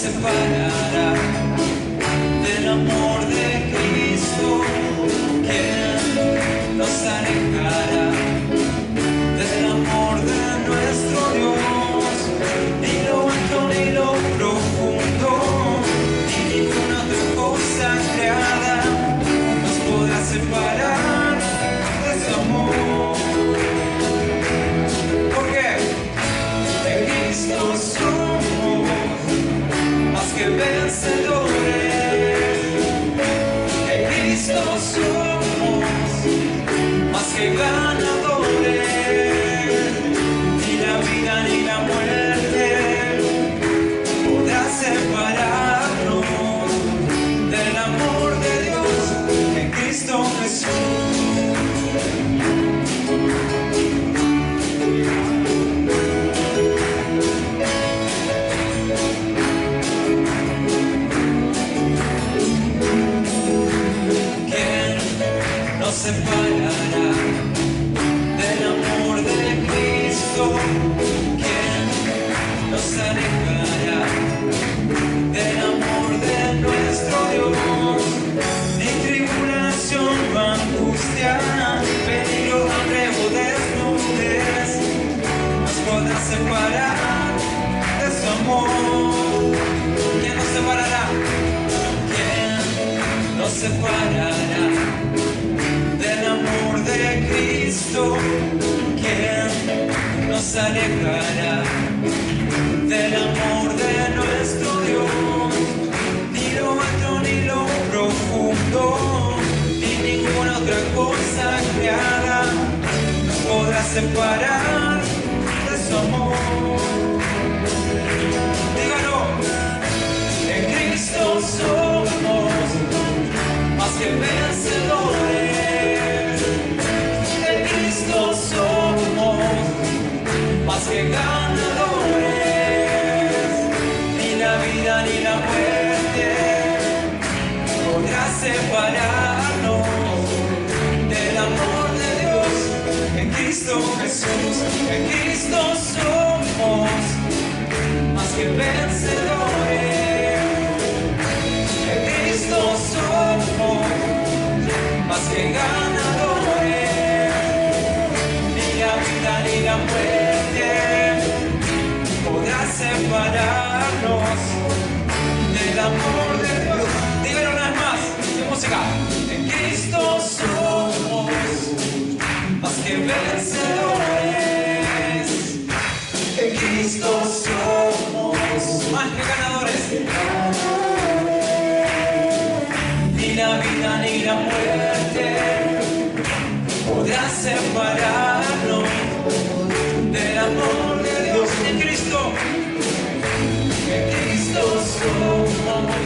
separará del amor de Cristo? ¿Quién nos alejará del amor de nuestro Dios? Ni lo alto ni lo profundo, ni ninguna otra cosa creada nos podrá separar de su amor. Porque en Cristo somos más que vencedores. En Cristo somos más que ganadores. Ni la vida ni la muerte podrá separarnos del amor de Dios en Cristo Jesús. Nos separará del amor de Cristo. ¿Quién nos alejará del amor de nuestro Dios? Ni tribulación o angustia, peligro, hambre o desnudez nos podrá separar de su amor. ¿Quién nos separará? ¿Quién nos separará del amor de Cristo? ¿Quién nos alejará del amor de nuestro Dios? Ni lo alto ni lo profundo, ni ninguna otra cosa creada nos podrá separar de su amor. Dígalo. En Cristo somos más que vencedores. Somos más que ganadores. Ni la vida ni la muerte podrá separarnos del amor de Dios en Cristo Jesús. En Cristo somos más que vencedores. En Cristo somos más que ganadores. Ni la muerte podrá separarnos del amor de Dios. Díganlo una vez más, de música. En Cristo somos más que vencedores. En Cristo somos más que ganadores. Ni la vida ni la muerte podrá separarnos del amor de Dios en Cristo. En Cristo somos más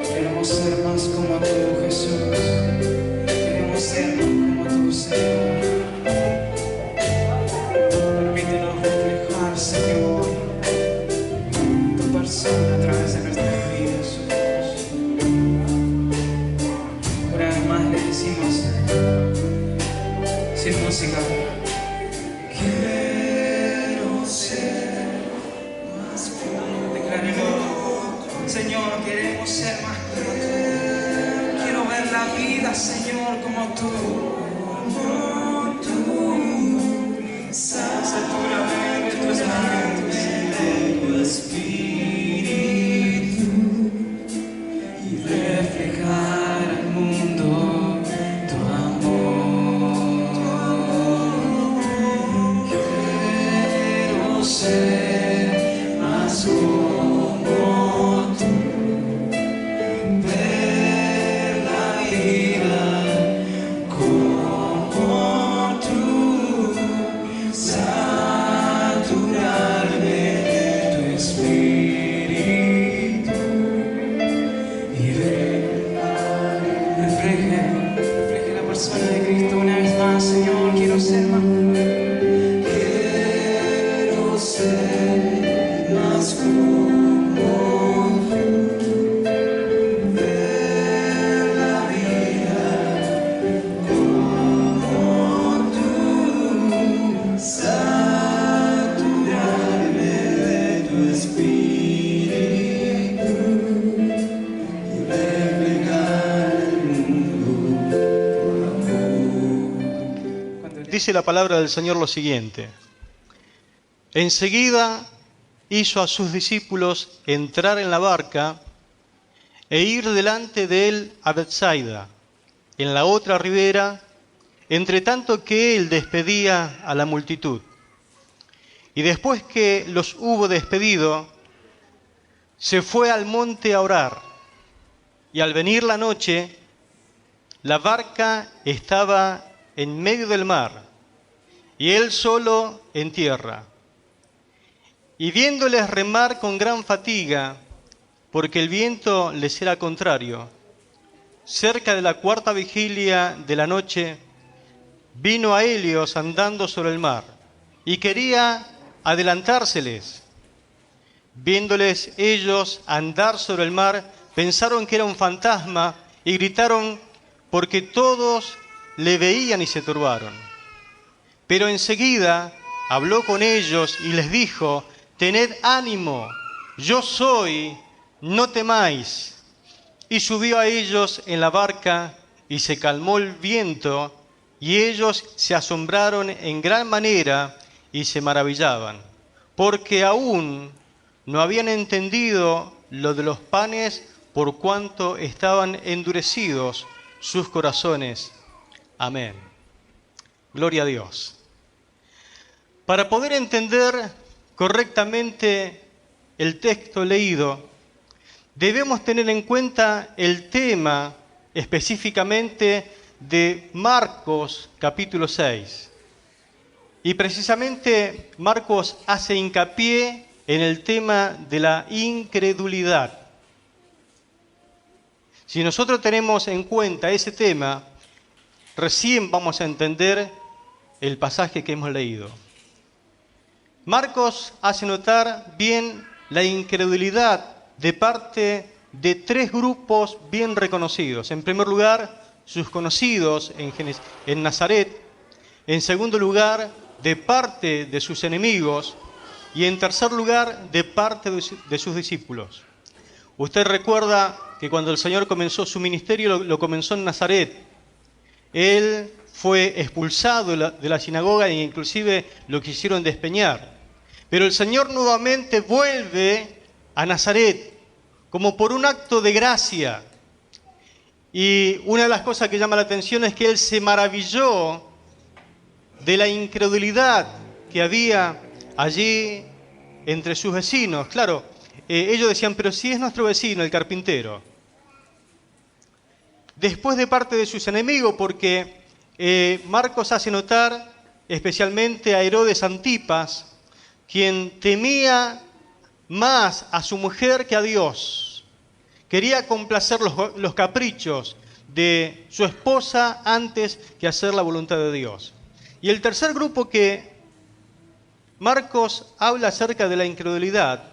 Queremos ser más como tú, Jesús. Queremos ser más como tú, Señor. Permítenos reflejar, Señor, tu persona a través de nuestras vidas. Una vez más le decimos, sin música: quiero ser más puro. Declárelo. Señor, queremos ser más puros. Quiero ver la vida, Señor, como tú. Seguramente tu espíritu y reflejar al mundo tu amor. Quiero ser más como tú, ver la vida como dice la palabra del Señor lo siguiente: enseguida hizo a sus discípulos entrar en la barca e ir delante de él a Betsaida, en la otra ribera, entre tanto que él despedía a la multitud. Y después que los hubo despedido, se fue al monte a orar. Y al venir la noche, la barca estaba en medio del mar, y él solo en tierra. Y viéndoles remar con gran fatiga, porque el viento les era contrario, cerca de la cuarta vigilia de la noche, vino a ellos andando sobre el mar, y quería adelantárseles. Viéndoles ellos andar sobre el mar, pensaron que era un fantasma y gritaron porque todos le veían y se turbaron. Pero enseguida habló con ellos y les dijo: tened ánimo, yo soy, no temáis. Y subió a ellos en la barca y se calmó el viento, y ellos se asombraron en gran manera y se maravillaban, porque aún no habían entendido lo de los panes, por cuanto estaban endurecidos sus corazones. Amén. Gloria a Dios. Para poder entender correctamente el texto leído, debemos tener en cuenta el tema específicamente de Marcos capítulo 6. Y precisamente Marcos hace hincapié en el tema de la incredulidad. Si nosotros tenemos en cuenta ese tema, recién vamos a entender el pasaje que hemos leído. Marcos hace notar bien la incredulidad de parte de tres grupos bien reconocidos. En primer lugar, sus conocidos en Nazaret. En segundo lugar, de parte de sus enemigos. Y en tercer lugar, de parte de sus discípulos. Usted recuerda que cuando el Señor comenzó su ministerio, lo comenzó en Nazaret. Él fue expulsado de la sinagoga e inclusive lo quisieron despeñar. Pero el Señor nuevamente vuelve a Nazaret como por un acto de gracia. Y una de las cosas que llama la atención es que Él se maravilló de la incredulidad que había allí entre sus vecinos. Claro, ellos decían: pero si es nuestro vecino, el carpintero. Después de parte de sus enemigos, porque Marcos hace notar especialmente a Herodes Antipas, quien temía más a su mujer que a Dios. Quería complacer los caprichos de su esposa antes que hacer la voluntad de Dios. Y el tercer grupo que Marcos habla acerca de la incredulidad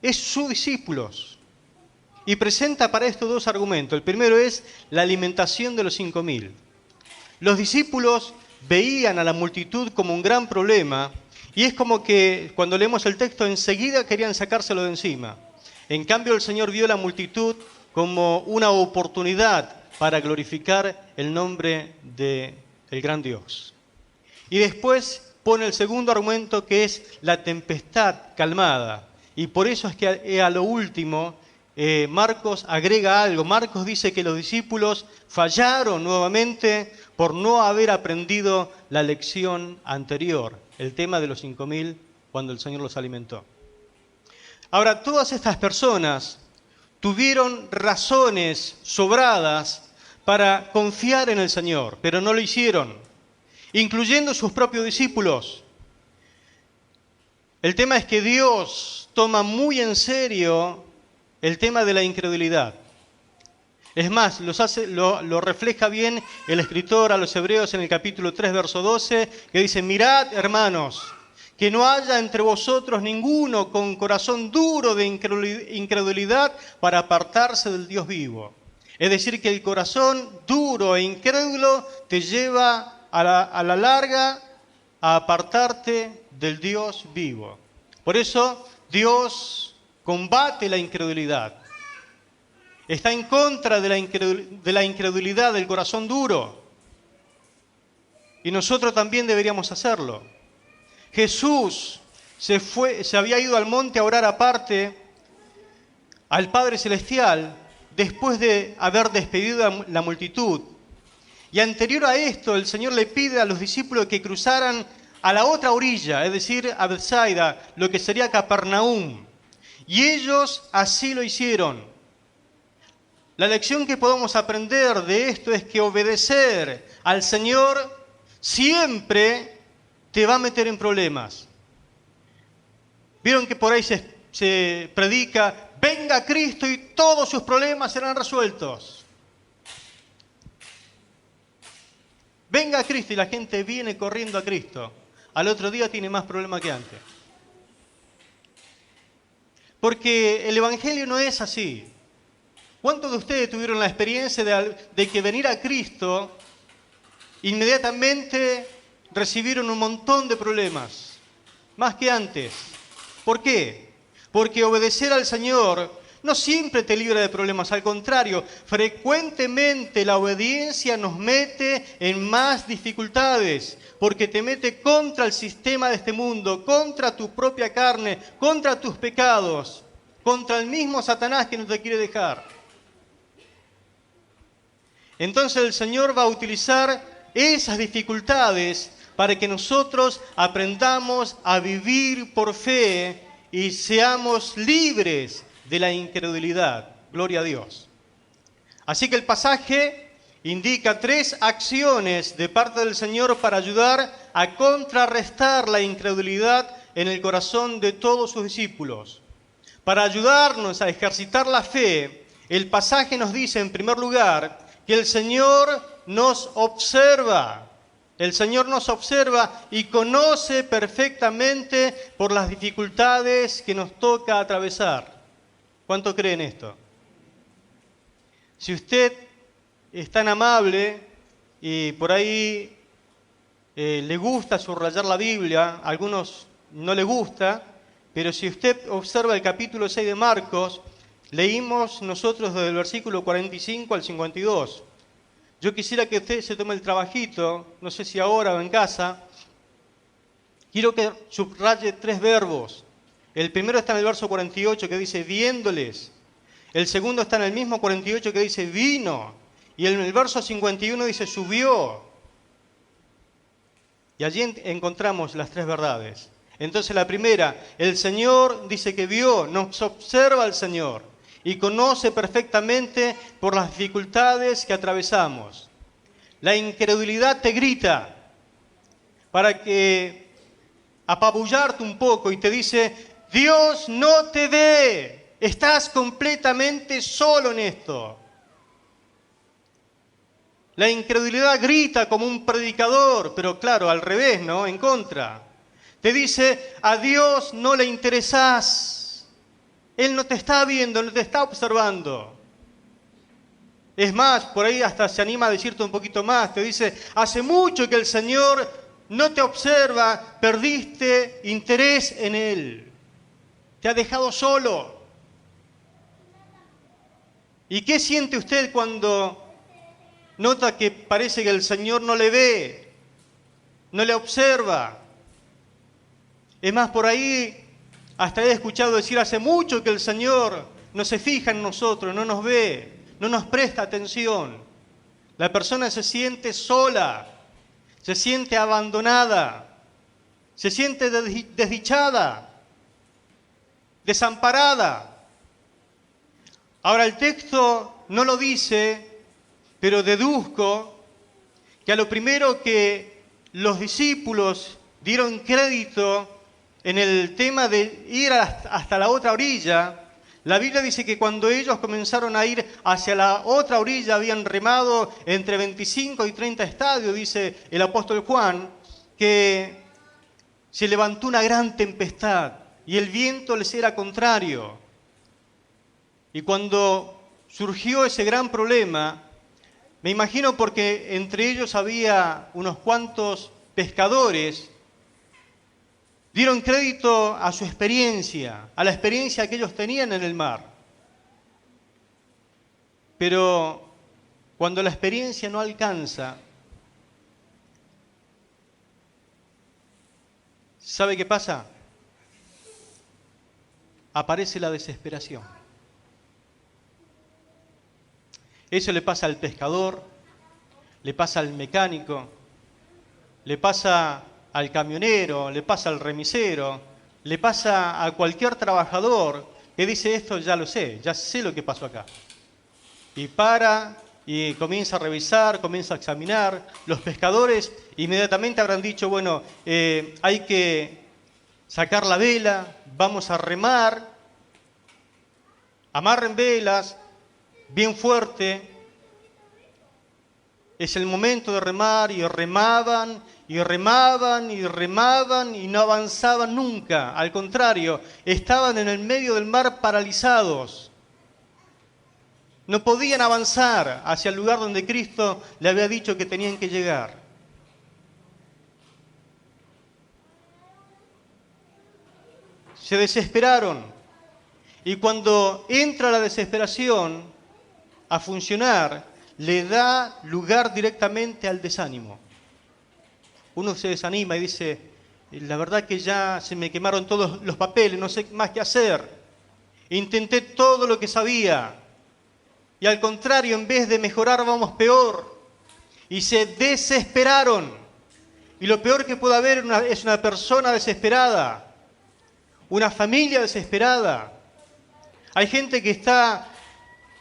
es sus discípulos. Y presenta para esto dos argumentos. El primero es la alimentación de los 5.000. Los discípulos veían a la multitud como un gran problema, y es como que cuando leemos el texto enseguida querían sacárselo de encima. En cambio, el Señor vio la multitud como una oportunidad para glorificar el nombre del gran Dios. Y después pone el segundo argumento, que es la tempestad calmada. Y por eso es que a lo último Marcos agrega algo. Marcos dice que los discípulos fallaron nuevamente por no haber aprendido la lección anterior, el tema de los 5.000 cuando el Señor los alimentó. Ahora, todas estas personas tuvieron razones sobradas para confiar en el Señor, pero no lo hicieron, incluyendo sus propios discípulos. El tema es que Dios toma muy en serio el tema de la incredulidad. Es más, lo refleja bien el escritor a los Hebreos en el capítulo 3, verso 12, que dice: mirad, hermanos, que no haya entre vosotros ninguno con corazón duro de incredulidad para apartarse del Dios vivo. Es decir, que el corazón duro e incrédulo te lleva a la larga a apartarte del Dios vivo. Por eso Dios combate la incredulidad. Está en contra de la incredulidad del corazón duro. y nosotros también deberíamos hacerlo. Jesús se había ido al monte a orar aparte al Padre Celestial después de haber despedido a la multitud. Y anterior a esto, el Señor le pide a los discípulos que cruzaran a la otra orilla, es decir, a Bethsaida, lo que sería Capernaum. Y ellos así lo hicieron. La lección que podemos aprender de esto es que obedecer al Señor siempre te va a meter en problemas. Vieron que por ahí se predica, venga Cristo y todos sus problemas serán resueltos. Venga Cristo y la gente viene corriendo a Cristo. Al otro día tiene más problemas que antes. Porque el Evangelio no es así. ¿Cuántos de ustedes tuvieron la experiencia de que venir a Cristo, inmediatamente recibieron un montón de problemas? Más que antes. ¿Por qué? Porque obedecer al Señor no siempre te libra de problemas, al contrario, frecuentemente la obediencia nos mete en más dificultades, porque te mete contra el sistema de este mundo, contra tu propia carne, contra tus pecados, contra el mismo Satanás que no te quiere dejar. Entonces el Señor va a utilizar esas dificultades para que nosotros aprendamos a vivir por fe y seamos libres de la incredulidad. Gloria a Dios. Así que el pasaje indica 3 acciones de parte del Señor para ayudar a contrarrestar la incredulidad en el corazón de todos sus discípulos. Para ayudarnos a ejercitar la fe, el pasaje nos dice en primer lugar que el Señor nos observa. El Señor nos observa y conoce perfectamente por las dificultades que nos toca atravesar. ¿Cuánto creen esto? Si usted es tan amable y por ahí le gusta subrayar la Biblia, a algunos no le gusta, pero si usted observa el capítulo 6 de Marcos, leímos nosotros desde el versículo 45 al 52. Yo quisiera que usted se tome el trabajito, no sé si ahora o en casa. Quiero que subraye 3 verbos. El primero está en el verso 48 que dice viéndoles. El segundo está en el mismo 48 que dice vino. Y en el verso 51 dice subió. Y allí encontramos las 3 verdades. Entonces la primera, el Señor dice que vio, nos observa el Señor y conoce perfectamente por las dificultades que atravesamos. La incredulidad te grita para que apabullarte un poco y te dice, Dios no te ve, estás completamente solo en esto. La incredulidad grita como un predicador, pero claro, al revés, ¿no? En contra. Te dice, a Dios no le interesás. Él no te está viendo, no te está observando. Es más, por ahí hasta se anima a decirte un poquito más. Te dice, hace mucho que el Señor no te observa, perdiste interés en Él. Te ha dejado solo. ¿Y qué siente usted cuando nota que parece que el Señor no le ve, no le observa? Es más, por ahí hasta he escuchado decir hace mucho que el Señor no se fija en nosotros, no nos ve, no nos presta atención. La persona se siente sola, se siente abandonada, se siente desdichada, desamparada. Ahora el texto no lo dice, pero deduzco que a lo primero que los discípulos dieron crédito en el tema de ir hasta la otra orilla, la Biblia dice que cuando ellos comenzaron a ir hacia la otra orilla habían remado entre 25 y 30 estadios, dice el apóstol Juan, que se levantó una gran tempestad y el viento les era contrario. Y cuando surgió ese gran problema, me imagino porque entre ellos había unos cuantos pescadores, dieron crédito a su experiencia, a la experiencia que ellos tenían en el mar. Pero cuando la experiencia no alcanza, ¿Sabe qué pasa? Aparece la desesperación. Eso le pasa al pescador, le pasa al mecánico, le pasa al camionero, le pasa al remisero, le pasa a cualquier trabajador que dice esto ya sé lo que pasó acá. Y para y comienza a revisar, comienza a examinar. Los pescadores inmediatamente habrán dicho, bueno, hay que sacar la vela, vamos a remar, amarren velas, bien fuerte. Es el momento de remar y remaban y remaban y remaban y no avanzaban nunca. Al contrario, estaban en el medio del mar paralizados. No podían avanzar hacia el lugar donde Cristo le había dicho que tenían que llegar. Se desesperaron. Y cuando entra la desesperación a funcionar, le da lugar directamente al desánimo. Uno se desanima y dice, la verdad que ya se me quemaron todos los papeles, no sé más qué hacer. Intenté todo lo que sabía. Y al contrario, en vez de mejorar, vamos peor. Y se desesperaron. Y lo peor que puede haber es una persona desesperada. Una familia desesperada. Hay gente que está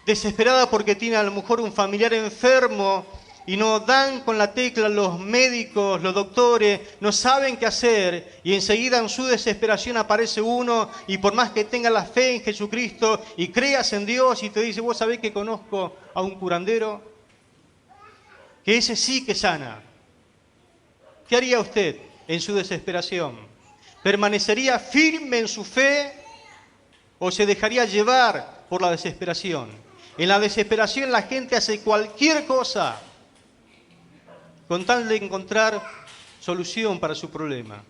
desesperada porque tiene a lo mejor un familiar enfermo y no dan con la tecla los médicos, los doctores, no saben qué hacer y enseguida en su desesperación aparece uno y por más que tenga la fe en Jesucristo y creas en Dios y te dice, vos sabés que conozco a un curandero, que ese sí que sana. ¿Qué haría usted en su desesperación? ¿Permanecería firme en su fe o se dejaría llevar por la desesperación? En la desesperación la gente hace cualquier cosa con tal de encontrar solución para su problema.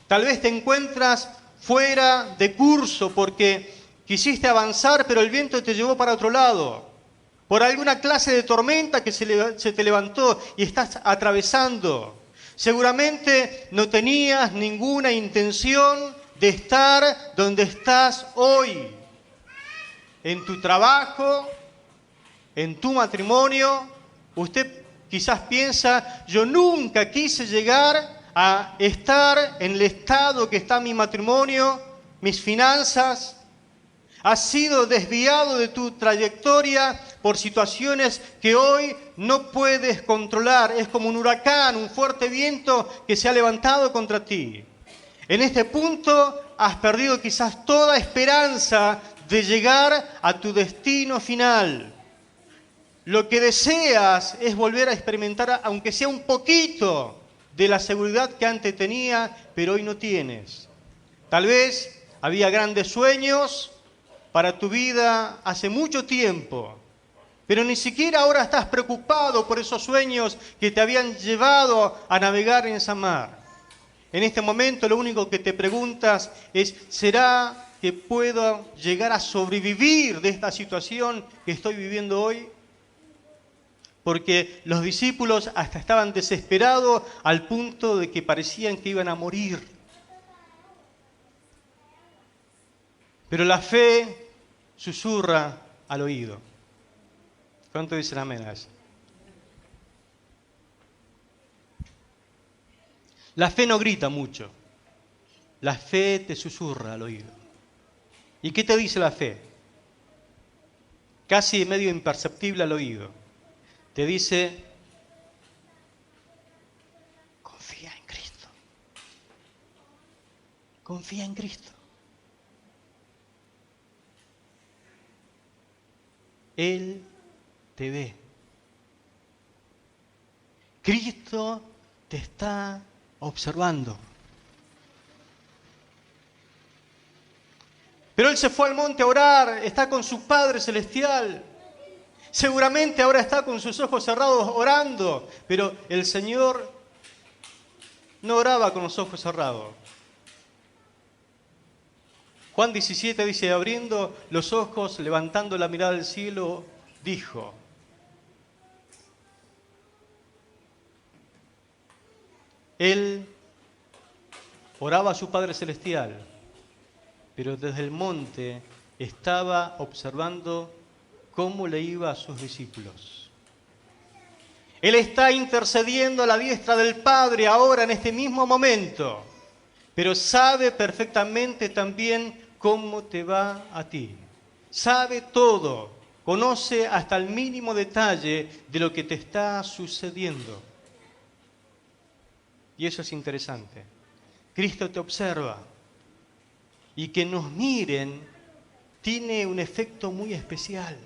Tal vez te encuentras fuera de curso porque quisiste avanzar, pero el viento te llevó para otro lado. Por alguna clase de tormenta que se te levantó y estás atravesando. Seguramente no tenías ninguna intención de estar donde estás hoy. En tu trabajo, en tu matrimonio, usted quizás piensa, yo nunca quise llegar a estar en el estado que está mi matrimonio, mis finanzas. Has sido desviado de tu trayectoria por situaciones que hoy no puedes controlar. Es como un huracán, un fuerte viento que se ha levantado contra ti. En este punto has perdido quizás toda esperanza de llegar a tu destino final. Lo que deseas es volver a experimentar, aunque sea un poquito, de la seguridad que antes tenía, pero hoy no tienes. Tal vez había grandes sueños para tu vida hace mucho tiempo, pero ni siquiera ahora estás preocupado por esos sueños que te habían llevado a navegar en esa mar. En este momento lo único que te preguntas es, ¿será que puedo llegar a sobrevivir de esta situación que estoy viviendo hoy? Porque los discípulos hasta estaban desesperados al punto de que parecían que iban a morir. Pero la fe susurra al oído. ¿Cuánto dicen amén a eso? La fe no grita mucho. La fe te susurra al oído. ¿Y qué te dice la fe? Casi medio imperceptible al oído. Te dice, confía en Cristo. Confía en Cristo. Él te ve. Cristo te está observando. Pero Él se fue al monte a orar, está con su Padre Celestial. Seguramente ahora está con sus ojos cerrados orando, pero el Señor no oraba con los ojos cerrados. Juan 17 dice, abriendo los ojos, levantando la mirada al cielo, dijo, Él oraba a su Padre Celestial, pero desde el monte estaba observando cómo le iba a sus discípulos. Él está intercediendo a la diestra del Padre ahora en este mismo momento, pero sabe perfectamente también cómo te va a ti. Sabe todo, conoce hasta el mínimo detalle de lo que te está sucediendo. Y eso es interesante. Cristo te observa. Y que nos miren tiene un efecto muy especial.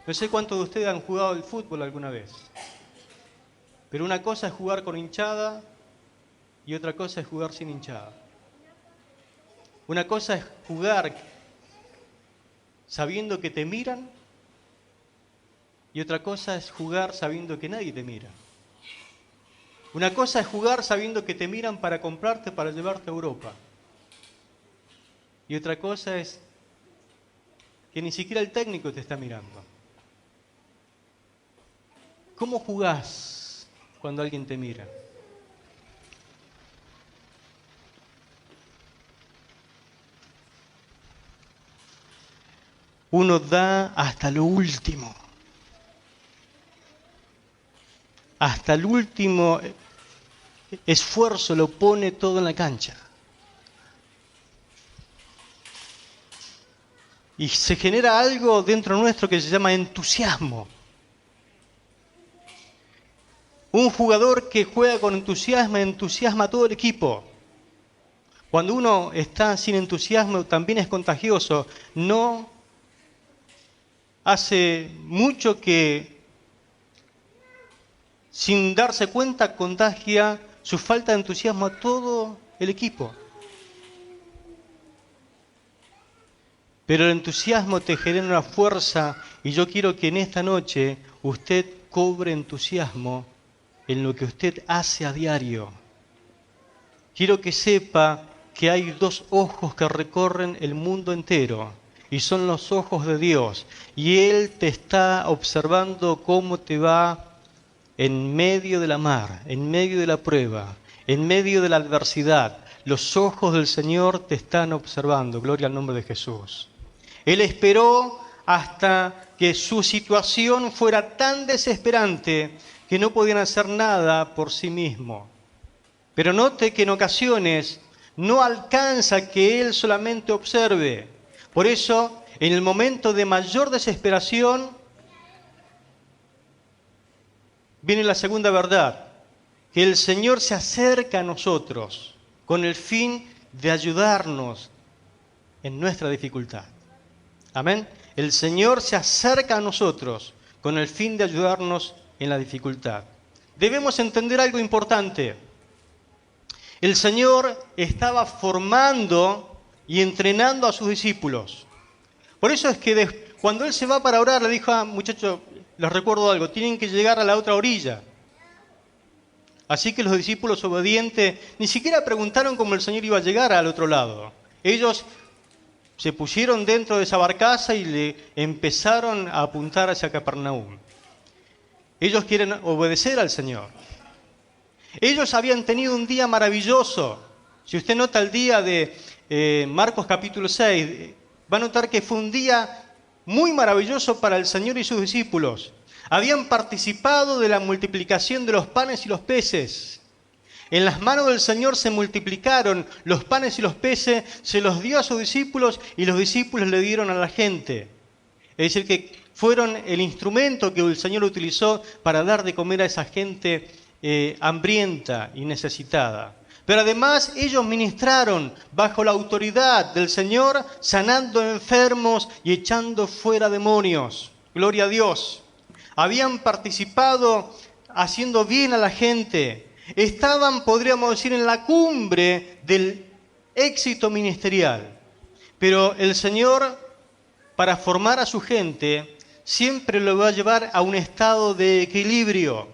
No sé cuántos de ustedes han jugado al fútbol alguna vez. Pero una cosa es jugar con hinchada y otra cosa es jugar sin hinchada. Una cosa es jugar sabiendo que te miran y otra cosa es jugar sabiendo que nadie te mira. Una cosa es jugar sabiendo que te miran para comprarte, para llevarte a Europa. Y otra cosa es que ni siquiera el técnico te está mirando. ¿Cómo jugás cuando alguien te mira? Uno da hasta lo último. Hasta el último esfuerzo lo pone todo en la cancha. Y se genera algo dentro nuestro que se llama entusiasmo. Un jugador que juega con entusiasmo entusiasma a todo el equipo. Cuando uno está sin entusiasmo también es contagioso. No hace mucho que, sin darse cuenta, contagia su falta de entusiasmo a todo el equipo. Pero el entusiasmo te genera una fuerza y yo quiero que en esta noche usted cobre entusiasmo en lo que usted hace a diario. Quiero que sepa que hay dos ojos que recorren el mundo entero y son los ojos de Dios. Y Él te está observando cómo te va en medio de la mar, en medio de la prueba, en medio de la adversidad. Los ojos del Señor te están observando. Gloria al nombre de Jesús. Él esperó hasta que su situación fuera tan desesperante que no podían hacer nada por sí mismo. Pero note que en ocasiones no alcanza que Él solamente observe. Por eso, en el momento de mayor desesperación, viene la segunda verdad, que el Señor se acerca a nosotros con el fin de ayudarnos en nuestra dificultad. Amén. El Señor se acerca a nosotros con el fin de ayudarnos en la dificultad. Debemos entender algo importante. El Señor estaba formando y entrenando a sus discípulos. Por eso es que cuando Él se va para orar, le dijo, muchachos, les recuerdo algo, tienen que llegar a la otra orilla. Así que los discípulos obedientes ni siquiera preguntaron cómo el Señor iba a llegar al otro lado. Ellos se pusieron dentro de esa barcaza y le empezaron a apuntar hacia Capernaum. Ellos quieren obedecer al Señor. Ellos habían tenido un día maravilloso. Si usted nota el día de Marcos capítulo 6, va a notar que fue un día muy maravilloso para el Señor y sus discípulos. Habían participado de la multiplicación de los panes y los peces. En las manos del Señor se multiplicaron los panes y los peces, se los dio a sus discípulos y los discípulos le dieron a la gente. Es decir, que fueron el instrumento que el Señor utilizó para dar de comer a esa gente hambrienta y necesitada. Pero además ellos ministraron bajo la autoridad del Señor, sanando enfermos y echando fuera demonios. Gloria a Dios. Habían participado haciendo bien a la gente. Estaban, podríamos decir, en la cumbre del éxito ministerial. Pero el Señor, para formar a su gente, siempre lo va a llevar a un estado de equilibrio.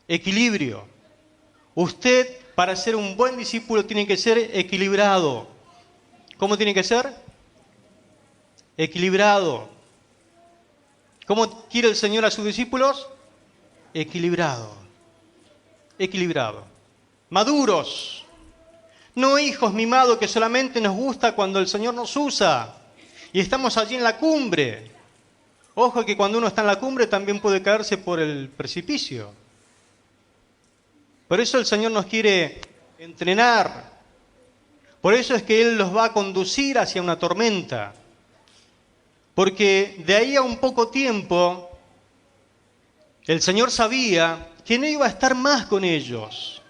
Equilibrio. Usted, para ser un buen discípulo, tiene que ser equilibrado. ¿Cómo tiene que ser? Equilibrado. ¿Cómo quiere el Señor a sus discípulos? Equilibrado. Equilibrado. Maduros. No hijos mimados que solamente nos gusta cuando el Señor nos usa y estamos allí en la cumbre. Ojo que cuando uno está en la cumbre también puede caerse por el precipicio. Por eso el Señor nos quiere entrenar. Por eso es que Él los va a conducir hacia una tormenta. Porque de ahí a un poco tiempo, el Señor sabía que no iba a estar más con ellos.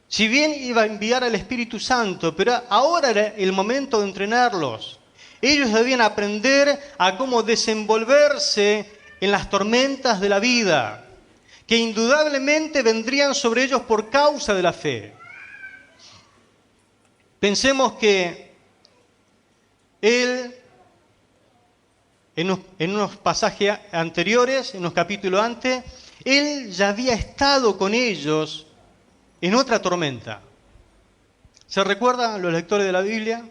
Si bien iba a enviar al Espíritu Santo, pero ahora era el momento de entrenarlos. Ellos debían aprender a cómo desenvolverse en las tormentas de la vida, que indudablemente vendrían sobre ellos por causa de la fe. Pensemos que Él, en unos pasajes anteriores, en unos capítulos antes, Él ya había estado con ellos en otra tormenta. ¿Se recuerdan los lectores de la Biblia?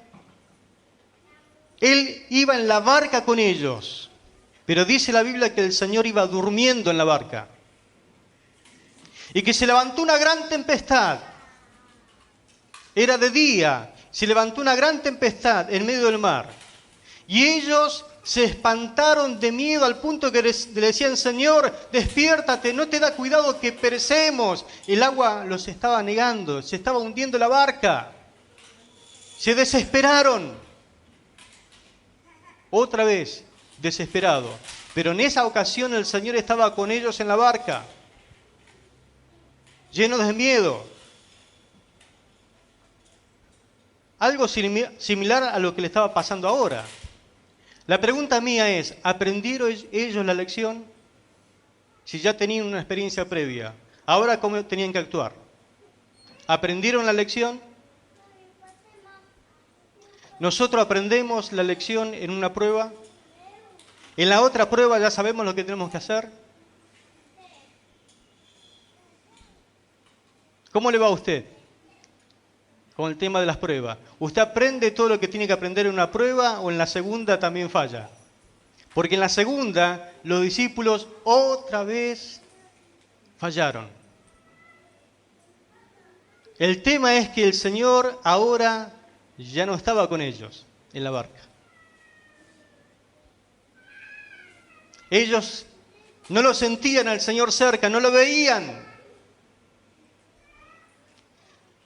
Él iba en la barca con ellos, pero dice la Biblia que el Señor iba durmiendo en la barca. Y que se levantó una gran tempestad. Era de día, se levantó una gran tempestad en medio del mar. Y ellos se espantaron de miedo al punto que le decían: Señor, despiértate, no te da cuidado que perecemos. El agua los estaba anegando, se estaba hundiendo la barca. Se desesperaron. Otra vez, desesperado. Pero en esa ocasión el Señor estaba con ellos en la barca, llenos de miedo. Algo similar a lo que le estaba pasando ahora. La pregunta mía es, ¿aprendieron ellos la lección? Si ya tenían una experiencia previa, ¿ahora cómo tenían que actuar? ¿Aprendieron la lección? ¿Nosotros aprendemos la lección en una prueba? ¿En la otra prueba ya sabemos lo que tenemos que hacer? ¿Cómo le va a usted con el tema de las pruebas? ¿Usted aprende todo lo que tiene que aprender en una prueba o en la segunda también falla? Porque en la segunda los discípulos otra vez fallaron. El tema es que el Señor ahora ya no estaba con ellos en la barca. Ellos no lo sentían al Señor cerca, no lo veían.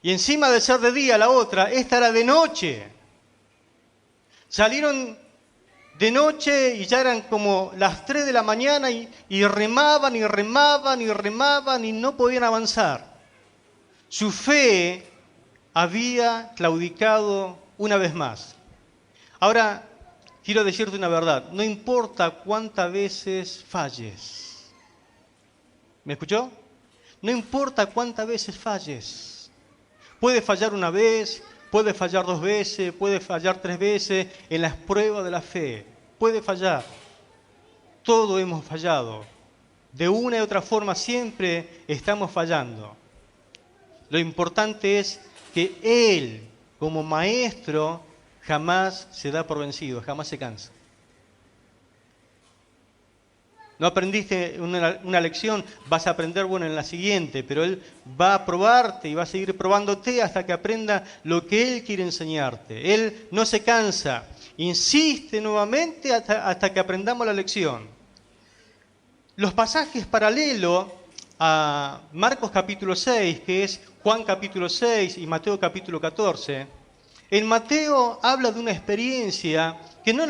Y encima de ser de día la otra, esta era de noche. Salieron de noche y ya eran como las 3 de la mañana y remaban y remaban y remaban y no podían avanzar. Su fe había claudicado una vez más. Ahora, quiero decirte una verdad. No importa cuántas veces falles. ¿Me escuchó? No importa cuántas veces falles. Puede fallar una vez, puede fallar 2 veces, puede fallar 3 veces en las pruebas de la fe. Puede fallar. Todos hemos fallado. De una y otra forma siempre estamos fallando. Lo importante es que Él, como maestro, jamás se da por vencido, jamás se cansa. No aprendiste una lección, vas a aprender en la siguiente, pero Él va a probarte y va a seguir probándote hasta que aprenda lo que Él quiere enseñarte. Él no se cansa, insiste nuevamente hasta que aprendamos la lección. Los pasajes paralelos a Marcos capítulo 6, que es Juan capítulo 6 y Mateo capítulo 14, en Mateo habla de una experiencia que no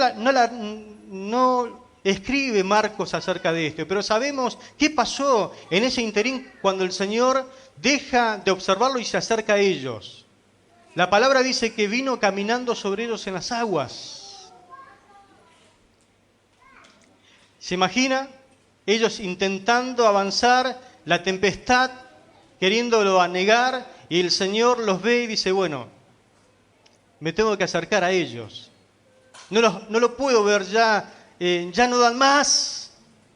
escribe Marcos acerca de esto, pero sabemos qué pasó en ese interín cuando el Señor deja de observarlo y se acerca a ellos. La palabra dice que vino caminando sobre ellos en las aguas. ¿Se imagina? Ellos intentando avanzar, la tempestad queriéndolo anegar, y el Señor los ve y dice, bueno, me tengo que acercar a ellos. No lo puedo ver ya, ya no dan más.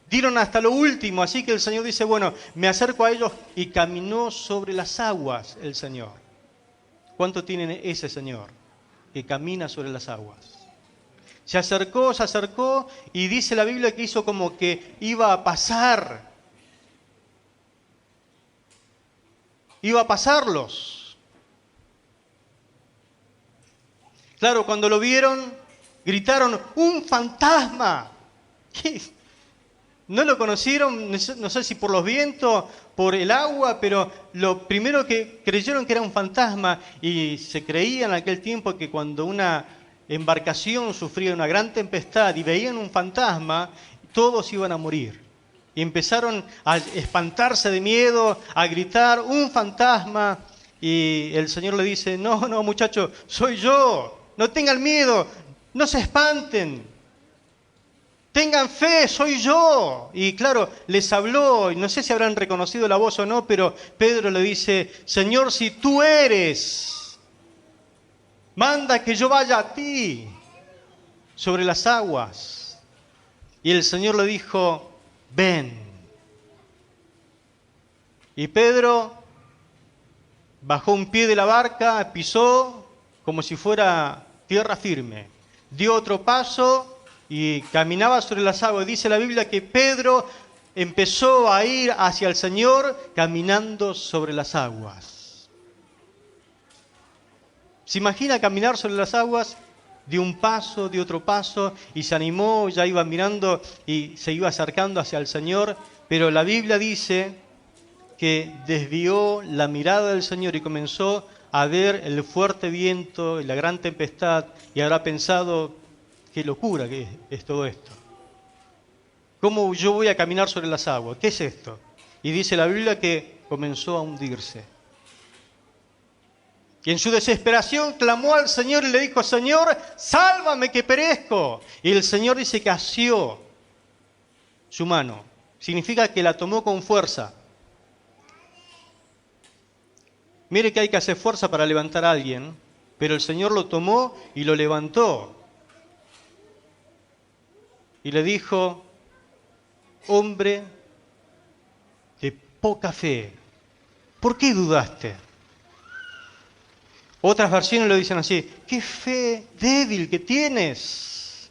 Dieron hasta lo último, así que el Señor dice, bueno, me acerco a ellos, y caminó sobre las aguas el Señor. ¿Cuánto tiene ese Señor que camina sobre las aguas? Se acercó y dice la Biblia que hizo como que iba a pasar. Iba a pasarlos. Claro, cuando lo vieron, gritaron, ¡un fantasma! ¿Qué? No lo conocieron, no sé si por los vientos, por el agua, pero lo primero que creyeron que era un fantasma y se creía en aquel tiempo que cuando una embarcación sufría una gran tempestad y veían un fantasma, todos iban a morir. Y empezaron a espantarse de miedo, a gritar, ¡un fantasma! Y el Señor le dice, no, no, muchachos, soy yo, no tengan miedo, no se espanten. Tengan fe, soy yo. Y claro, les habló, y no sé si habrán reconocido la voz o no, pero Pedro le dice, Señor, si tú eres, manda que yo vaya a ti sobre las aguas. Y el Señor le dijo, ven. Y Pedro bajó un pie de la barca, pisó como si fuera tierra firme. Dio otro paso y caminaba sobre las aguas. Dice la Biblia que Pedro empezó a ir hacia el Señor caminando sobre las aguas. ¿Se imagina caminar sobre las aguas? Dio un paso, dio otro paso y se animó, ya iba mirando y se iba acercando hacia el Señor. Pero la Biblia dice que desvió la mirada del Señor y comenzó a ver el fuerte viento y la gran tempestad y habrá pensado, qué locura que es todo esto. ¿Cómo yo voy a caminar sobre las aguas? ¿Qué es esto? Y dice la Biblia que comenzó a hundirse. Y en su desesperación clamó al Señor y le dijo, Señor, sálvame que perezco. Y el Señor dice que asió su mano. Significa que la tomó con fuerza. Mire que hay que hacer fuerza para levantar a alguien, pero el Señor lo tomó y lo levantó. Y le dijo, hombre de poca fe, ¿por qué dudaste? Otras versiones lo dicen así, qué fe débil que tienes.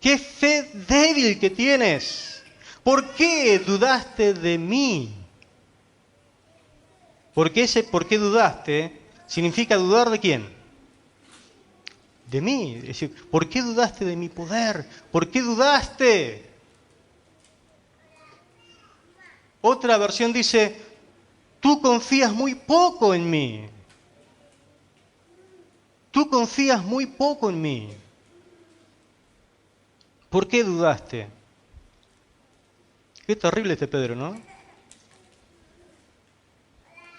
Qué fe débil que tienes. ¿Por qué dudaste de mí? Porque ese por qué dudaste significa dudar de quién. De mí. Es decir, ¿por qué dudaste de mi poder? ¿Por qué dudaste? Otra versión dice, tú confías muy poco en mí. Tú confías muy poco en mí. ¿Por qué dudaste? Qué terrible este Pedro, ¿no?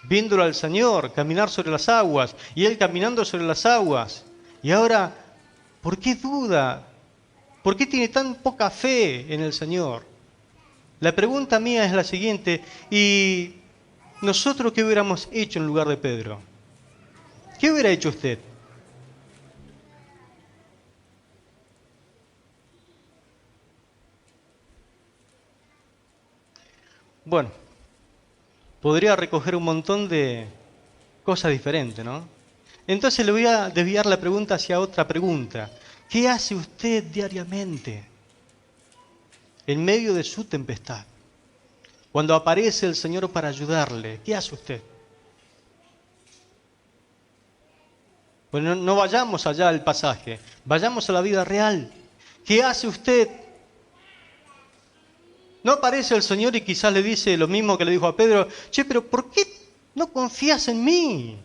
Viéndolo al Señor, caminar sobre las aguas, y él caminando sobre las aguas. Y ahora, ¿por qué duda? ¿Por qué tiene tan poca fe en el Señor? La pregunta mía es la siguiente, ¿y nosotros qué hubiéramos hecho en lugar de Pedro? ¿Qué hubiera hecho usted? Bueno, podría recoger un montón de cosas diferentes, ¿no? Entonces le voy a desviar la pregunta hacia otra pregunta. ¿Qué hace usted diariamente en medio de su tempestad? Cuando aparece el Señor para ayudarle, ¿qué hace usted? Pues no vayamos allá al pasaje, vayamos a la vida real. ¿Qué hace usted? No aparece el Señor y quizás le dice lo mismo que le dijo a Pedro, che, pero ¿por qué no confías en mí?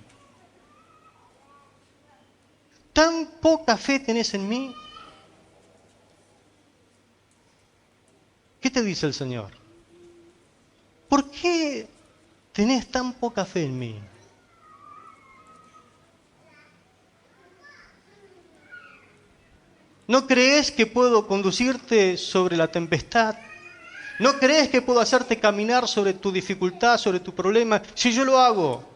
¿Tan poca fe tenés en mí? ¿Qué te dice el Señor? ¿Por qué tenés tan poca fe en mí? ¿No crees que puedo conducirte sobre la tempestad? ¿No crees que puedo hacerte caminar sobre tu dificultad, sobre tu problema? Si yo lo hago.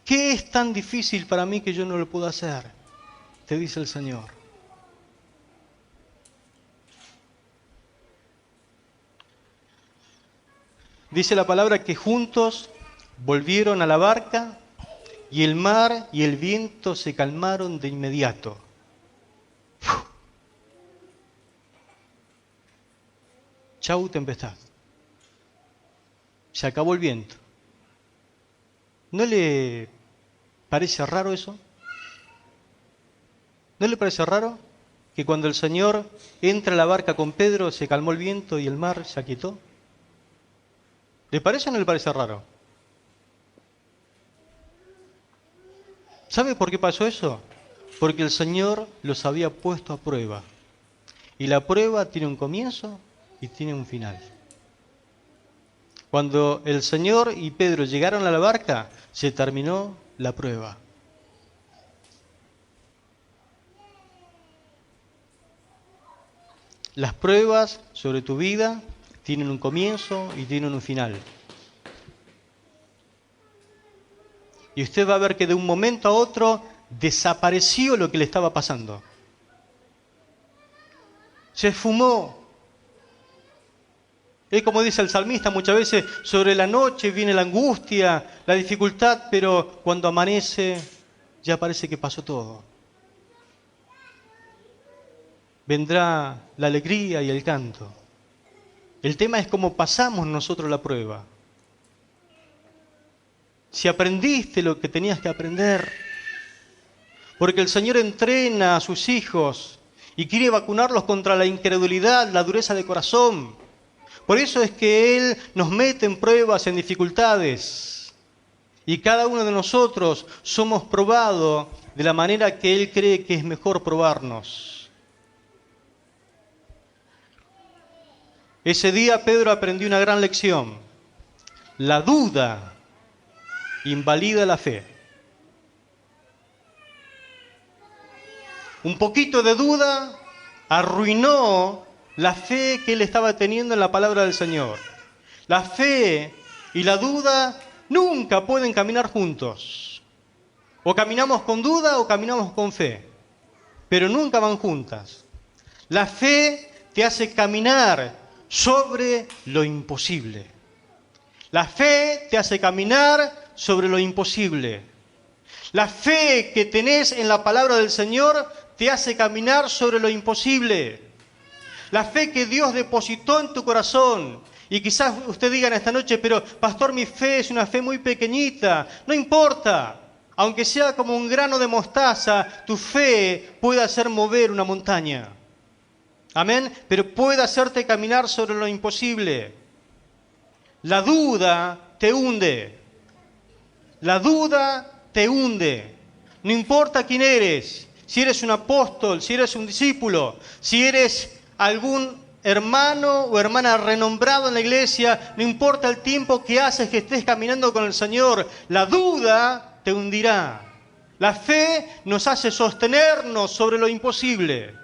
¿Qué es tan difícil para mí que yo no lo puedo hacer? Te dice el Señor. Dice la palabra que juntos volvieron a la barca y el mar y el viento se calmaron de inmediato. Chau, tempestad. se acabó el viento. ¿No le parece raro eso? ¿No le parece raro que cuando el Señor entra a la barca con Pedro se calmó el viento y el mar se aquietó? ¿Le parece o no le parece raro? ¿Sabe por qué pasó eso? Porque el Señor los había puesto a prueba. Y la prueba tiene un comienzo y tiene un final. Cuando el Señor y Pedro llegaron a la barca, se terminó la prueba. Las pruebas sobre tu vida tienen un comienzo y tienen un final. Y usted va a ver que de un momento a otro desapareció lo que le estaba pasando. Se esfumó. Es como dice el salmista muchas veces, sobre la noche viene la angustia, la dificultad, pero cuando amanece ya parece que pasó todo. Vendrá la alegría y el canto. El tema es cómo pasamos nosotros la prueba. Si aprendiste lo que tenías que aprender, porque el Señor entrena a sus hijos y quiere vacunarlos contra la incredulidad, la dureza de corazón. Por eso es que Él nos mete en pruebas, en dificultades. Y cada uno de nosotros somos probados de la manera que Él cree que es mejor probarnos. Ese día Pedro aprendió una gran lección. La duda invalida la fe. Un poquito de duda arruinó la fe que él estaba teniendo en la palabra del Señor. La fe y la duda nunca pueden caminar juntos. O caminamos con duda o caminamos con fe, pero nunca van juntas. La fe te hace caminar sobre lo imposible. La fe te hace caminar sobre lo imposible. La fe que tenés en la palabra del Señor te hace caminar sobre lo imposible. La fe que Dios depositó en tu corazón. Y quizás usted diga en esta noche, pero pastor, mi fe es una fe muy pequeñita. No importa. Aunque sea como un grano de mostaza, tu fe puede hacer mover una montaña. Amén. Pero puede hacerte caminar sobre lo imposible. La duda te hunde. La duda te hunde. No importa quién eres. Si eres un apóstol, si eres un discípulo, si eres algún hermano o hermana renombrado en la iglesia, no importa el tiempo que haces que estés caminando con el Señor, la duda te hundirá. La fe nos hace sostenernos sobre lo imposible.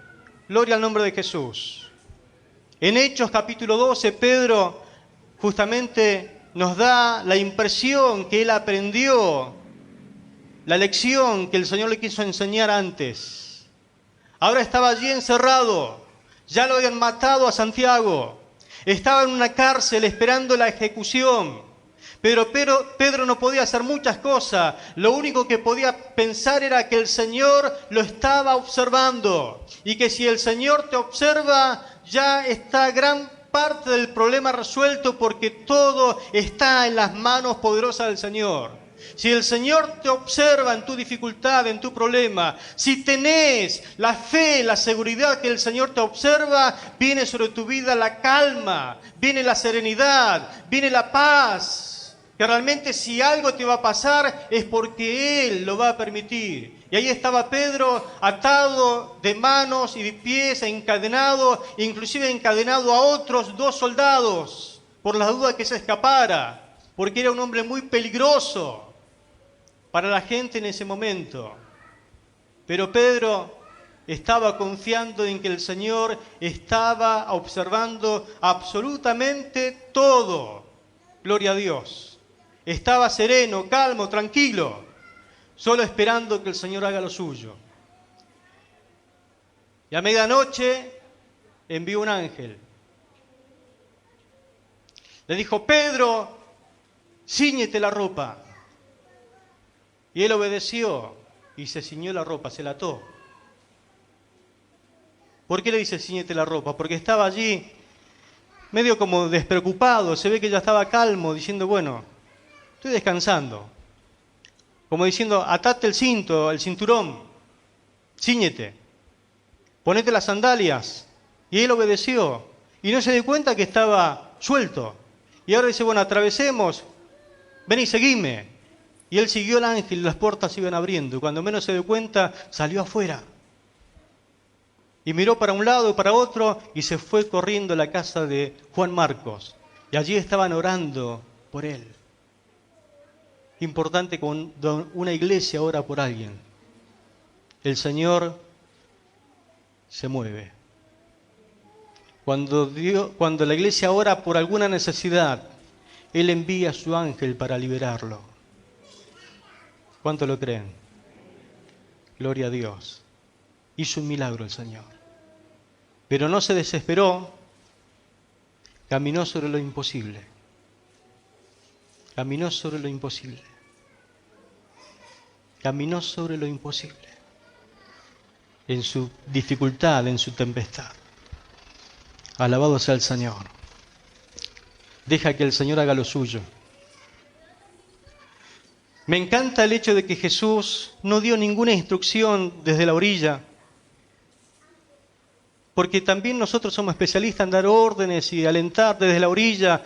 Gloria al nombre de Jesús. En Hechos capítulo 12, Pedro justamente nos da la impresión que él aprendió, la lección que el Señor le quiso enseñar antes. Ahora estaba allí encerrado. Ya lo habían matado a Santiago. Estaba en una cárcel esperando la ejecución. Pero Pedro no podía hacer muchas cosas. Lo único que podía pensar era que el Señor lo estaba observando. Y que si el Señor te observa, ya está gran parte del problema resuelto, porque todo está en las manos poderosas del Señor. Si el Señor te observa en tu dificultad, en tu problema, si tenés la fe, la seguridad que el Señor te observa, viene sobre tu vida la calma, viene la serenidad, viene la paz. Que realmente si algo te va a pasar es porque Él lo va a permitir. Y ahí estaba Pedro atado de manos y de pies, encadenado, inclusive encadenado a otros 2 soldados, por la duda que se escapara, porque era un hombre muy peligroso para la gente en ese momento. Pero Pedro estaba confiando en que el Señor estaba observando absolutamente todo. Gloria a Dios. Estaba sereno, calmo, tranquilo, solo esperando que el Señor haga lo suyo. Y a medianoche envió un ángel. Le dijo: Pedro, cíñete la ropa. Y él obedeció y se ciñó la ropa, se la ató. ¿Por qué le dice cíñete la ropa? Porque estaba allí medio como despreocupado, se ve que ya estaba calmo, diciendo, bueno, estoy descansando. Como diciendo, atate el cinto, el cinturón, cíñete, ponete las sandalias. Y él obedeció. Y no se dio cuenta que estaba suelto. Y ahora dice, bueno, atravesemos, ven y seguime. Y él siguió al ángel y las puertas se iban abriendo. Y cuando menos se dio cuenta, salió afuera. Y miró para un lado y para otro y se fue corriendo a la casa de Juan Marcos. Y allí estaban orando por él. Importante cuando una iglesia ora por alguien. El Señor se mueve. Cuando la iglesia ora por alguna necesidad, Él envía a su ángel para liberarlo. ¿Cuánto lo creen? Gloria a Dios. Hizo un milagro el Señor. Pero no se desesperó, caminó sobre lo imposible. Caminó sobre lo imposible. Caminó sobre lo imposible. En su dificultad, en su tempestad. Alabado sea el Señor. Deja que el Señor haga lo suyo. Me encanta el hecho de que Jesús no dio ninguna instrucción desde la orilla, porque también nosotros somos especialistas en dar órdenes y alentar desde la orilla,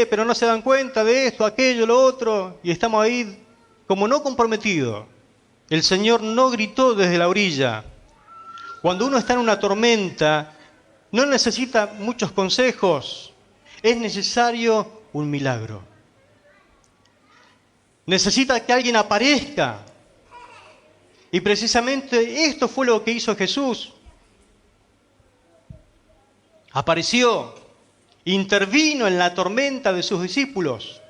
pero no se dan cuenta de esto, aquello, lo otro, y estamos ahí como no comprometidos. El Señor no gritó desde la orilla. Cuando uno está en una tormenta, no necesita muchos consejos, es necesario un milagro. Necesita que alguien aparezca. Y precisamente esto fue lo que hizo Jesús. Apareció, intervino en la tormenta de sus discípulos.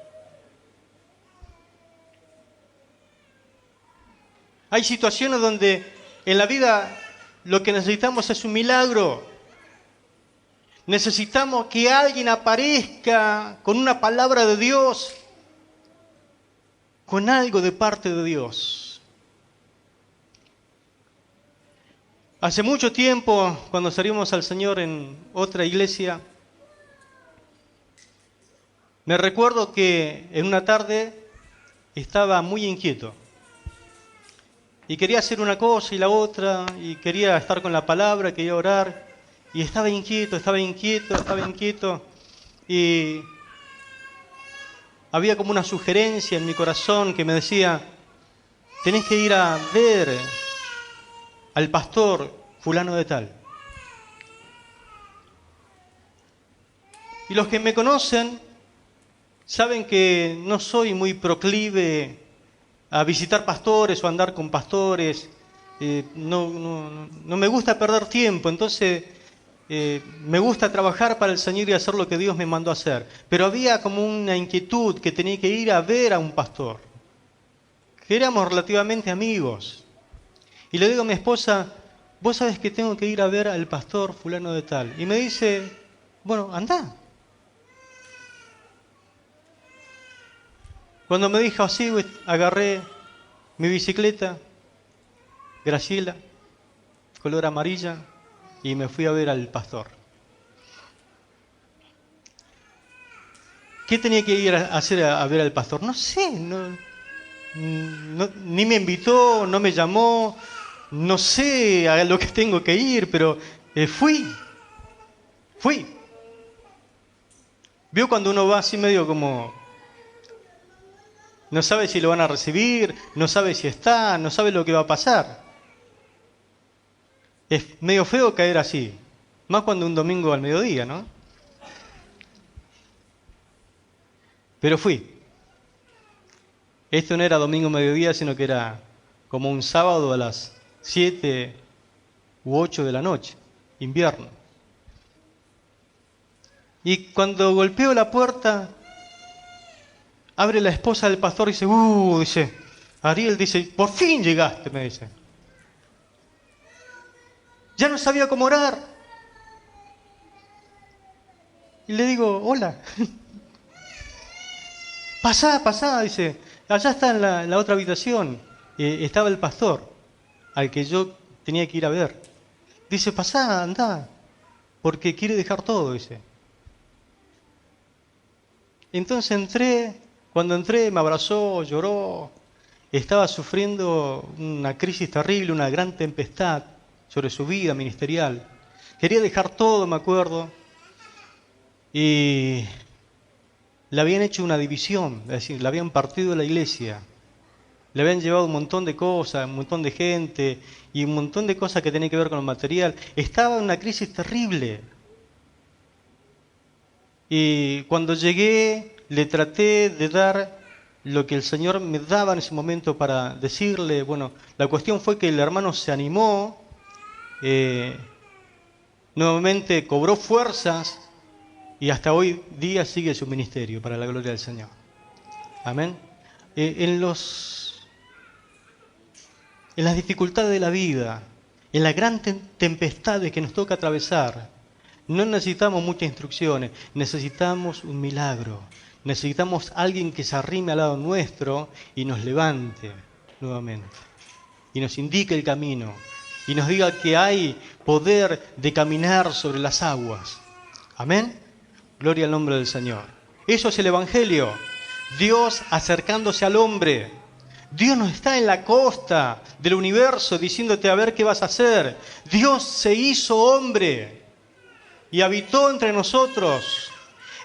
Hay situaciones donde en la vida lo que necesitamos es un milagro. Necesitamos que alguien aparezca con una palabra de Dios, con algo de parte de Dios. Hace mucho tiempo, cuando servimos al Señor en otra iglesia, me recuerdo que en una tarde estaba muy inquieto. Y quería hacer una cosa y la otra, y quería estar con la palabra, quería orar. Y estaba inquieto. Y había como una sugerencia en mi corazón que me decía, tenés que ir a ver al pastor fulano de tal. Y los que me conocen saben que no soy muy proclive a visitar pastores o a andar con pastores. No me gusta perder tiempo, entonces me gusta trabajar para el Señor y hacer lo que Dios me mandó a hacer. Pero había como una inquietud que tenía que ir a ver a un pastor, que éramos relativamente amigos. Y le digo a mi esposa, vos sabés que tengo que ir a ver al pastor fulano de tal. Y me dice, bueno, anda. Cuando me dijo así, agarré mi bicicleta, Graciela, color amarilla, y me fui a ver al pastor. ¿Qué tenía que ir a hacer a ver al pastor? No sé, ni me invitó, no me llamó, no sé a lo que tengo que ir, pero fui. ¿Vio cuando uno va así medio como... no sabe si lo van a recibir, no sabe si está, no sabe lo que va a pasar? Es medio feo caer así, más cuando un domingo al mediodía, ¿no? Pero fui. Esto no era domingo mediodía, sino que era como un sábado a las 7 u 8 de la noche, invierno. Y cuando golpeo la puerta, abre la esposa del pastor y dice, dice, Ariel dice, por fin llegaste, me dice. Ya no sabía cómo orar. Y le digo, hola. Pasá, dice. Allá está en la otra habitación. Estaba el pastor, al que yo tenía que ir a ver. Dice, pasá, andá, porque quiere dejar todo, dice. Entonces cuando entré me abrazó, lloró, estaba sufriendo una crisis terrible, una gran tempestad sobre su vida ministerial. Quería dejar todo, me acuerdo, y le habían hecho una división, es decir, le habían partido la iglesia. Le habían llevado un montón de cosas, un montón de gente y un montón de cosas que tenían que ver con lo material. Estaba en una crisis terrible. Y cuando llegué, le traté de dar lo que el Señor me daba en ese momento para decirle. Bueno, la cuestión fue que el hermano se animó, nuevamente cobró fuerzas y hasta hoy día sigue su ministerio para la gloria del Señor. Amén. En las dificultades de la vida, en las grandes tempestades que nos toca atravesar, no necesitamos muchas instrucciones, necesitamos un milagro. Necesitamos alguien que se arrime al lado nuestro y nos levante nuevamente. Y nos indique el camino. Y nos diga que hay poder de caminar sobre las aguas. Amén. Gloria al nombre del Señor. Eso es el Evangelio. Dios acercándose al hombre. Dios no está en la costa del universo diciéndote a ver qué vas a hacer. Dios se hizo hombre y habitó entre nosotros.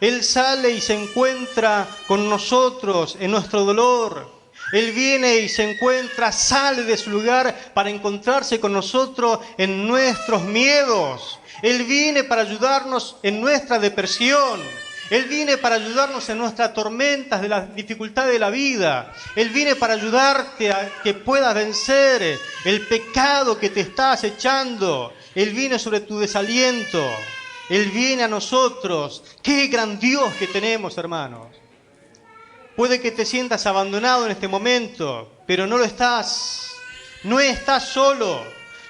Él sale y se encuentra con nosotros en nuestro dolor. Él viene y se encuentra, sale de su lugar para encontrarse con nosotros en nuestros miedos. Él viene para ayudarnos en nuestra depresión. Él viene para ayudarnos en nuestras tormentas de las dificultades de la vida. Él viene para ayudarte a que puedas vencer el pecado que te está acechando. Él viene sobre tu desaliento. Él viene a nosotros. ¡Qué gran Dios que tenemos, hermanos! Puede que te sientas abandonado en este momento, pero no lo estás. No estás solo.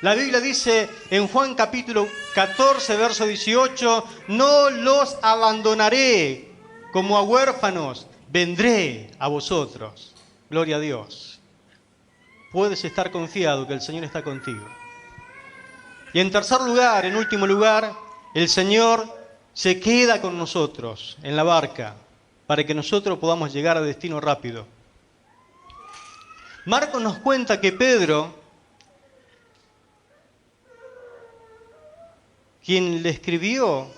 La Biblia dice en Juan capítulo 14, verso 18, no los abandonaré como a huérfanos, vendré a vosotros. Gloria a Dios. Puedes estar confiado que el Señor está contigo. Y en tercer lugar, en último lugar, el Señor se queda con nosotros en la barca para que nosotros podamos llegar a destino rápido. Marcos nos cuenta que Pedro, quien le escribió,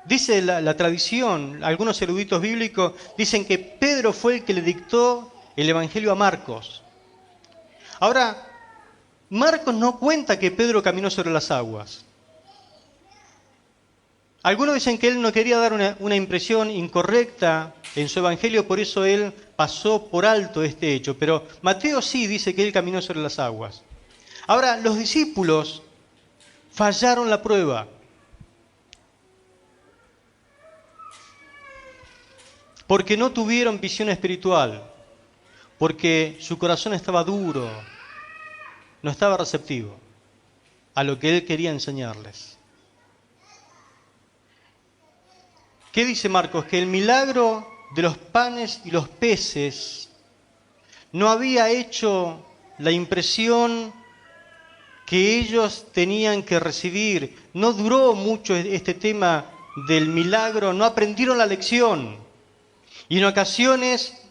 dice la tradición, algunos eruditos bíblicos dicen que Pedro fue el que le dictó el Evangelio a Marcos. Ahora, Marcos no cuenta que Pedro caminó sobre las aguas. Algunos dicen que él no quería dar una impresión incorrecta en su evangelio, por eso él pasó por alto este hecho. Pero Mateo sí dice que él caminó sobre las aguas. Ahora, los discípulos fallaron la prueba. Porque no tuvieron visión espiritual. Porque su corazón estaba duro. No estaba receptivo a lo que él quería enseñarles. ¿Qué dice Marcos? Que el milagro de los panes y los peces no había hecho la impresión que ellos tenían que recibir. No duró mucho este tema del milagro, no aprendieron la lección. Y en ocasiones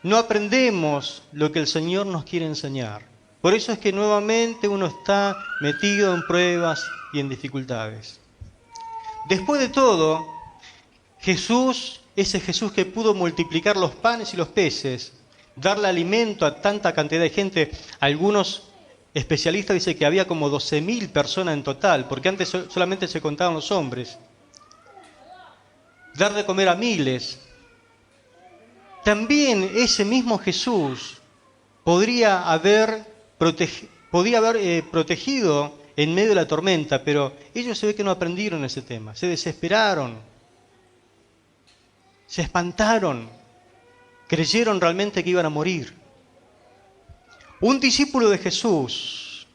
no aprendemos lo que el Señor nos quiere enseñar. Por eso es que nuevamente uno está metido en pruebas y en dificultades. Después de todo, Jesús, ese Jesús que pudo multiplicar los panes y los peces, darle alimento a tanta cantidad de gente. Algunos especialistas dicen que había como 12.000 personas en total, porque antes solamente se contaban los hombres. Dar de comer a miles. También ese mismo Jesús podía haber protegido en medio de la tormenta, pero ellos se ve que no aprendieron ese tema, se desesperaron. Se espantaron, creyeron realmente que iban a morir. Un discípulo de Jesús,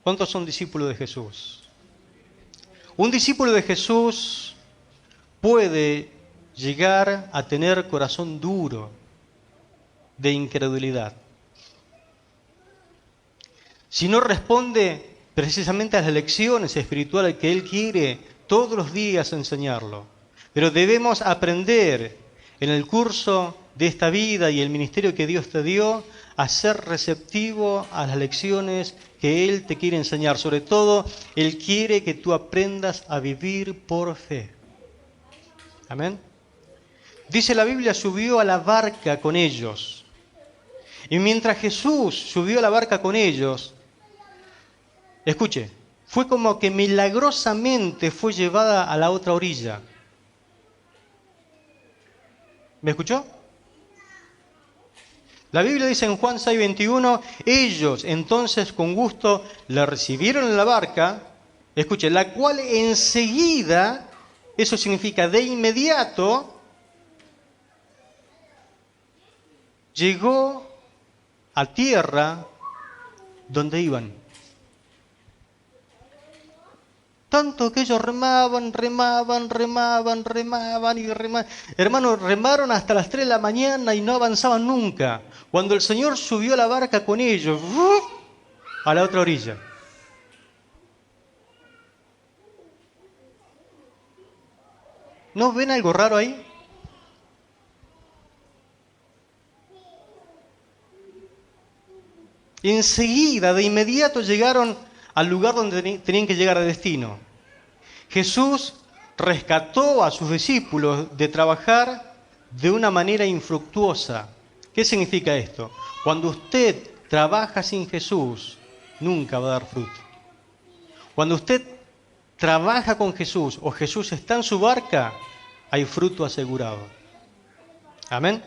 ¿cuántos son discípulos de Jesús? Un discípulo de Jesús puede llegar a tener corazón duro de incredulidad. Si no responde precisamente a las lecciones espirituales que Él quiere todos los días enseñarlo. Pero debemos aprender en el curso de esta vida y el ministerio que Dios te dio a ser receptivo a las lecciones que Él te quiere enseñar. Sobre todo, Él quiere que tú aprendas a vivir por fe. Amén. Dice la Biblia, subió a la barca con ellos. Y mientras Jesús subió a la barca con ellos, escuche, fue como que milagrosamente fue llevada a la otra orilla. ¿Me escuchó? La Biblia dice en Juan 6:21, ellos entonces con gusto la recibieron en la barca, escuche, la cual enseguida, eso significa de inmediato, llegó a tierra donde iban. Tanto que ellos remaban y remaban. Hermanos, remaron hasta las 3 de la mañana y no avanzaban nunca. Cuando el Señor subió a la barca con ellos, a la otra orilla. ¿No ven algo raro ahí? Enseguida, de inmediato llegaron al lugar donde tenían que llegar a destino. Jesús rescató a sus discípulos de trabajar de una manera infructuosa. ¿Qué significa esto? Cuando usted trabaja sin Jesús, nunca va a dar fruto. Cuando usted trabaja con Jesús o Jesús está en su barca, hay fruto asegurado. Amén.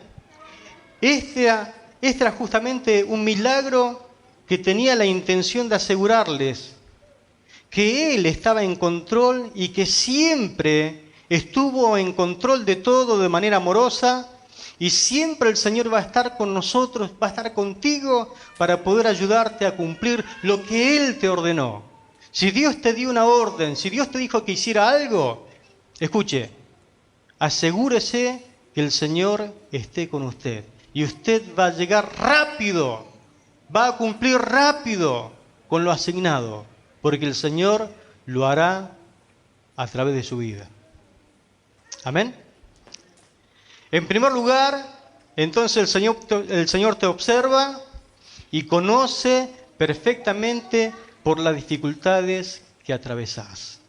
Este era justamente un milagro que tenía la intención de asegurarles que Él estaba en control y que siempre estuvo en control de todo de manera amorosa, y siempre el Señor va a estar con nosotros, va a estar contigo para poder ayudarte a cumplir lo que Él te ordenó. Si Dios te dio una orden, si Dios te dijo que hiciera algo, escuche, asegúrese que el Señor esté con usted. Y usted va a llegar rápido, va a cumplir rápido con lo asignado, porque el Señor lo hará a través de su vida. Amén. En primer lugar, entonces el Señor te observa y conoce perfectamente por las dificultades que atravesás.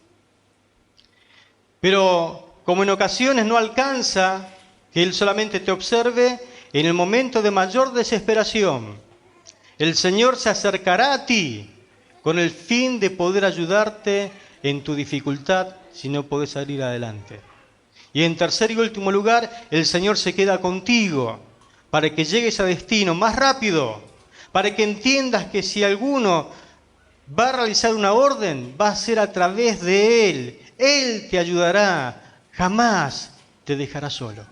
Pero como en ocasiones no alcanza que Él solamente te observe, en el momento de mayor desesperación, el Señor se acercará a ti con el fin de poder ayudarte en tu dificultad si no podés salir adelante. Y en tercer y último lugar, el Señor se queda contigo para que llegues a destino más rápido, para que entiendas que si alguno va a realizar una orden, va a ser a través de Él. Él te ayudará, jamás te dejará solo.